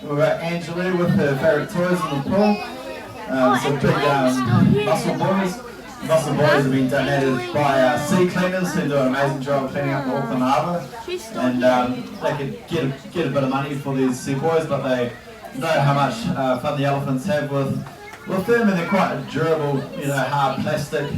We've got Angela with her favourite toys in the pool. Some big muscle boys. Muscle boys have been donated by sea cleaners who do an amazing job of cleaning up the Auckland Harbour. And they could get a bit of money for these sea boys, but they know how much fun the elephants have with them, and they're quite a durable, hard plastic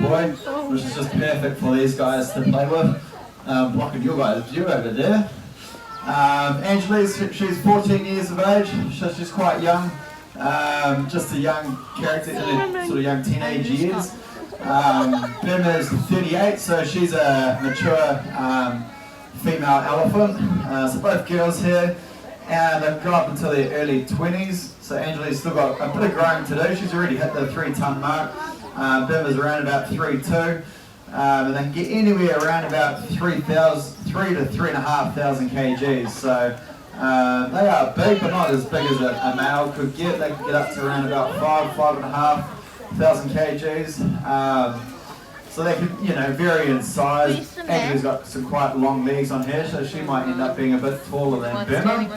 boy, which is just perfect for these guys to play with. Blocking your guys' view over there. Angela's, she's 14 years of age, so she's quite young. Just a young character in her sort of young teenage years. Burma's 38, so she's a mature female elephant. So both girls here, and they've grown up until their early 20s. So Angela's still got a bit of growing to do. She's already hit the 3-ton mark. Burma's around about 3'2", and they can get anywhere around about 3 to 3,500 kgs. So they are big, but not as big as a male could get. They can get up to around about 5,500 kgs. So they can, vary in size. Angela's got some quite long legs on her, so she might end up being a bit taller than Burma.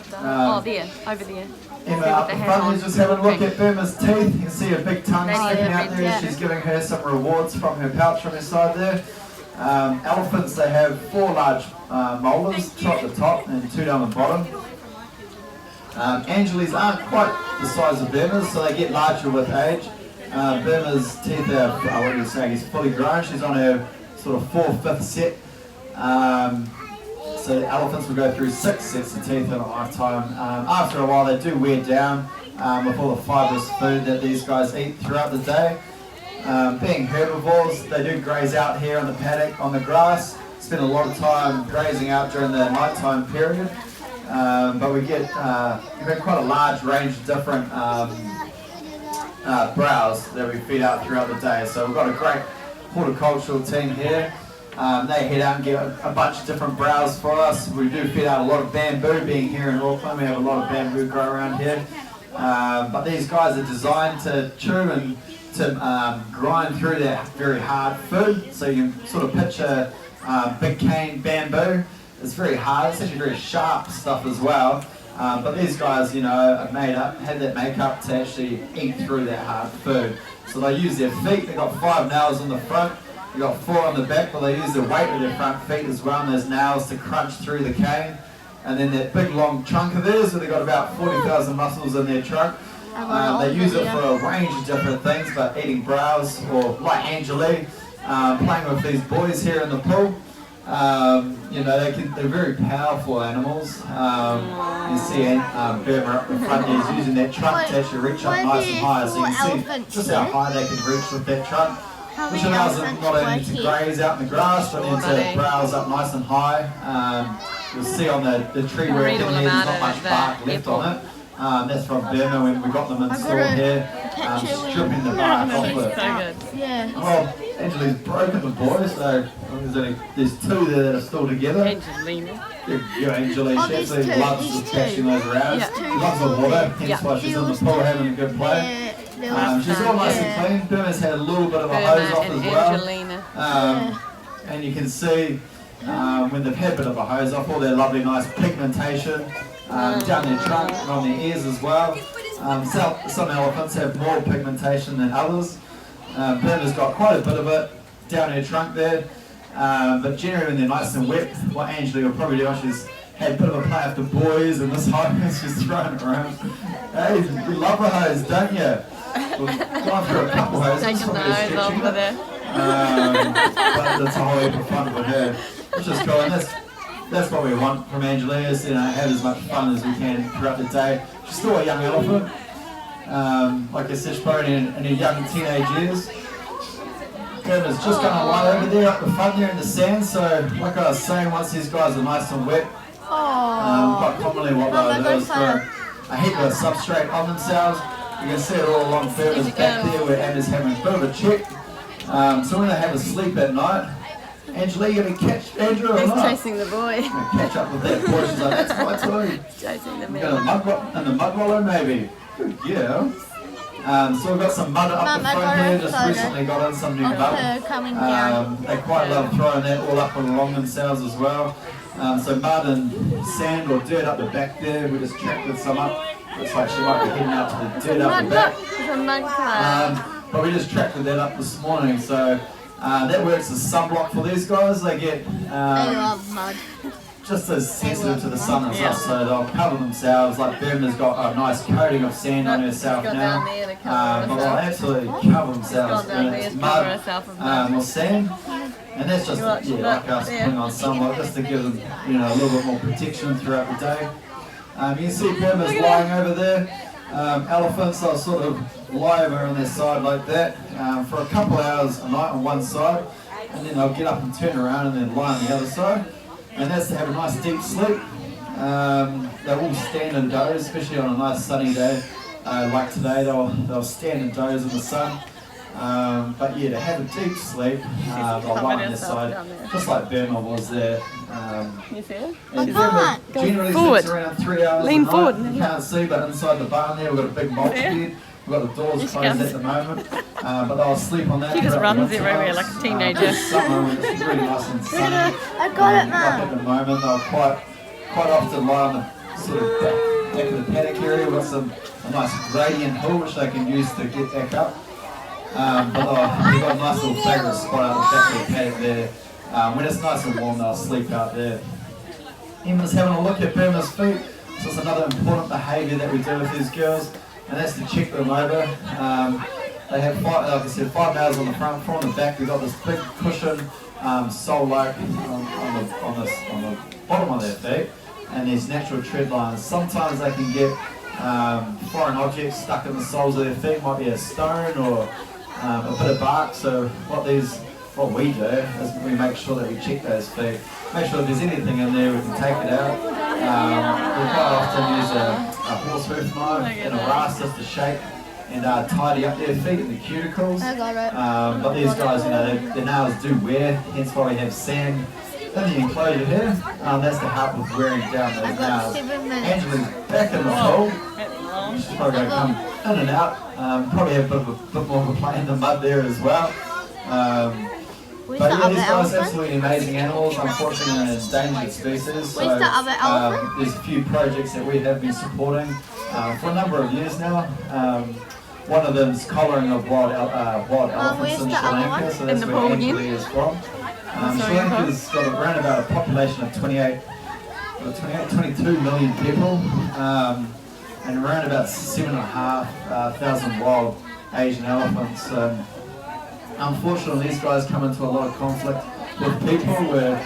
Over there. Emma up the front is just having a look at Burma's teeth. You can see a big tongue sticking out there. She's giving her some rewards from her pouch on her side there. Elephants, they have 4 large molars, 2 at the top and 2 down the bottom. Angela's aren't quite the size of Burma's, so they get larger with age. Burma's teeth are, he's fully grown. She's on her sort of 4th, 5th set. So elephants will go through 6 sets of teeth in a lifetime. After a while, they do wear down with all the fibrous food that these guys eat throughout the day. Being herbivores, they do graze out here on the paddock on the grass. Spend a lot of time grazing out during the nighttime period. But we get quite a large range of different browse that we feed out throughout the day. So we've got a great horticultural team here. They head out and get a bunch of different browse for us. We do feed out a lot of bamboo. Being here in Auckland, we have a lot of bamboo grow around here. But these guys are designed to chew and to grind through that very hard food. So you can sort of picture big cane bamboo. It's very hard. It's actually very sharp stuff as well. But these guys, are have that makeup to actually eat through that hard food. So they use their feet. They've got 5 nails on the front. They've got 4 on the back, but they use the weight of their front feet as well, and those nails to crunch through the cane. And then that big long trunk of theirs, so they've got about 40,000 muscles in their trunk. They use it for a range of different things, but eating browse, or like Angela, playing with these boys here in the pool. They're very powerful animals. You see Burma up the front there is using that trunk to actually reach up nice and high, so you can see just how high they can reach with that trunk, which allows them not only to graze out in the grass, but then to browse up nice and high. You'll see on the tree where it's there's not much bark left on it. That's from Burma when we got them installed here, stripping the bark off it. Yeah. Well, Angela's broken the boy, so there's 2 there that are still together. Angelina. Yeah, Angela, she actually loves catching those around. She loves the water, hence why she's in the pool having a good play. She's all nice and clean. Burma's had a little bit of a hose off as well. And you can see when they've had a bit of a hose off, all their lovely nice pigmentation down their trunk and on their ears as well. Some elephants have more pigmentation than others. Burma's got quite a bit of it down her trunk there. But generally when they're nice and wet, what Angela will probably do, she's had a bit of a play after boys and this hose, she's throwing it around. Hey, you love a hose, don't you? We've gone through a couple hoses. Taking the hose off of there. But it's a whole heap of fun with her, which is cool. And that's what we want from Angela, is have as much fun as we can throughout the day. She's still a young elephant. Like I said, she's probably in her young teenage years. Burma's just going to lie over there up the front there in the sand. So, like I was saying, once these guys are nice and wet, quite commonly what they'll do is throw a heap of substrate on themselves. You can see it all along Burma's back there where Anna's having a bit of a check. So when they have a sleep at night, Angela, you going to catch Andrew or not? He's chasing the boy. Catch up with that boy. She's like, that's my toy. Chasing the man. And the mud wallow maybe. Good girl. So we've got some mud up the front here. Just recently got in some new mud. They quite love throwing that all up and along themselves as well. So mud and sand or dirt up the back there. We just tracted some up. Looks like she might be heading out to the dirt up the back. It's a mud club. But we just tracted that up this morning. So that works as sunblock for these guys. They get They love mud. just as sensitive to the sun and stuff, so they'll cover themselves. Like Burma's got a nice coating of sand on herself now, but they'll absolutely cover themselves when it's mud or sand. And that's just like us putting on sunblock just to give them a little bit more protection throughout the day. You can see Burma's lying over there. Elephants, they'll sort of lie over on their side like that for a couple of hours a night on one side, and then they'll get up and turn around and then lie on the other side. And that's to have a nice deep sleep. They will stand and doze, especially on a nice sunny day like today. They'll stand and doze in the sun. But yeah, to have a deep sleep, they'll lie on their side, just like Burma was there. You see it? And Burma generally forward. sleeps around 3 hours Lean a night. forward. You can't see, but inside the barn there, we've got a big mulch bed. We've got the doors closed at the moment, but they'll sleep on that. She just throughout the runs winter everywhere months. like a teenager. Summer when it's really nice and sunny. I got it, Like Mum. at the moment, they'll quite often lie on the sort of back of the paddock area with a nice gradient hill which they can use to get back up. But they've got a nice little favourite spot out the back of the paddock there. When it's nice and warm, they'll sleep out there. Emma's having a look at Burma's feet. So it's another important behaviour that we do with these girls, and that's to check them over. They have, like I said, 5 nails on the front, 4 on the back. We've got this big cushion, sole-like on the bottom of their feet, and there's natural tread lines. Sometimes they can get foreign objects stuck in the soles of their feet. Might be a stone or a bit of bark. So what we do is we make sure that we check those feet. Make sure if there's anything in there, we can take it out. We quite often use a horse hoof knife and a rasp just to shake and tidy up their feet and the cuticles. I got it. But these guys, their nails do wear, hence why we have sand in the enclosure here. That's to help with wearing down those I got nails. 7 minutes. Angela's back in the pool. She's probably going to come in and out. Probably have a bit more of a play in the mud there as well. Where's But the yeah, other these guys are elephant? absolutely amazing animals. Unfortunately, they're endangered species. So, Where's the other elephant? there's a few projects that we have been supporting for a number of years now. One of them is collaring of wild elephants where's in the Sri other Lanka, one? so In that's the where pool Angela again? is from. Sri Lanka's got around about a population of 22 million people, and around about 7,500 wild Asian elephants. Unfortunately, these guys come into a lot of conflict with people where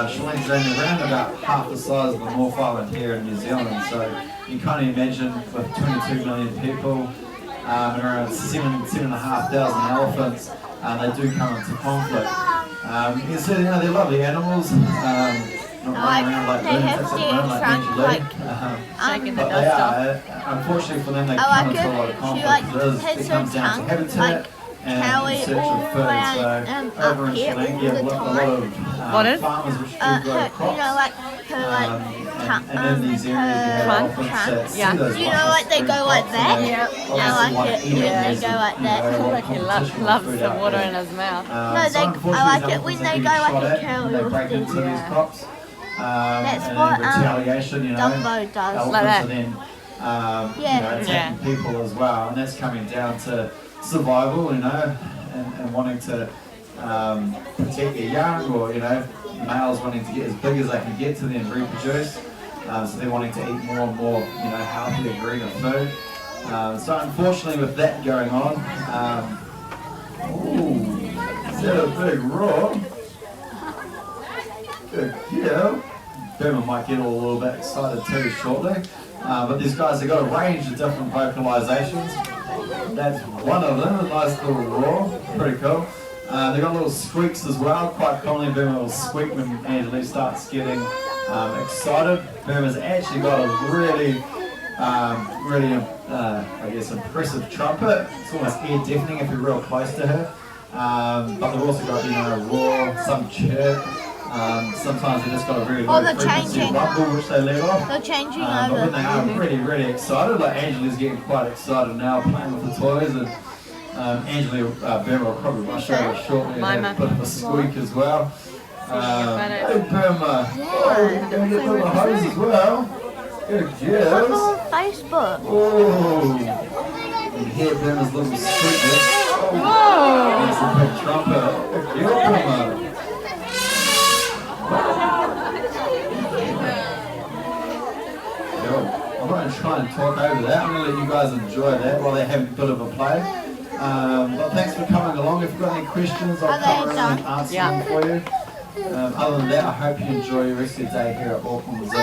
Sri Lanka's only around about half the size of the North Island here in New Zealand. So you can't imagine with 22 million people and around 7,500 elephants, they do come into conflict. You can see, they're lovely animals. Not running around like they have lunatics at the their moment like trunk, Angela. Shaking the But they dust off. are, unfortunately for them, they I come like into a lot of it. She conflict. has It her comes down to tongue habitat and carry in search all of food. around, So up over in Sri here Lanka, all you have the a lot time. of What is? farmers which do Her, grow crops. like her And in these areas you have Front, elephants that see yeah. those You know, like they go like that? Yeah, I like it. Yeah, they go like that. Like he loves the water in his mouth. No, I like it when they go like a cow. They break into these Yeah. crops. That's And what in retaliation, Dumbo does. elephants Like that. are then Yeah. attacking people as well, and that's coming down to survival, and wanting to protect their young, or males wanting to get as big as they can get to then reproduce. So they're wanting to eat more and more, healthier, greener food. So unfortunately, with that going on, is that a big roar? Good kill. Burma might get a little bit excited too shortly. But these guys have got a range of different vocalizations. That's one of them, a nice little roar, pretty cool. They've got little squeaks as well. Quite commonly Burma will squeak when Angela starts getting excited. Burma's actually got a really, I guess, impressive trumpet. It's almost ear deafening if you're real close to her. But they've also got, a roar, some chirp. Sometimes they just got a very low they're frequency changing. rumble which they let off. They're changing But when over. they are really, really excited, like Angela's getting quite excited now playing with the toys, and Angela Burma will probably rush over shortly and have a bit of a squeak as well. Hey, Burma. Oh, you're going to get little hose as well. Good Look girls. on Facebook. Oh. You can hear Burma's little sweetness. Whoa! That's a big trumpet. Good girl, Burma. I'm going to try and talk over that. I'm going to let you guys enjoy that while they have a bit of a play. But thanks for coming along. If you've got any questions, I'll come around and answer them for you. Other than that, I hope you enjoy the rest of your day here at Auckland Zoo.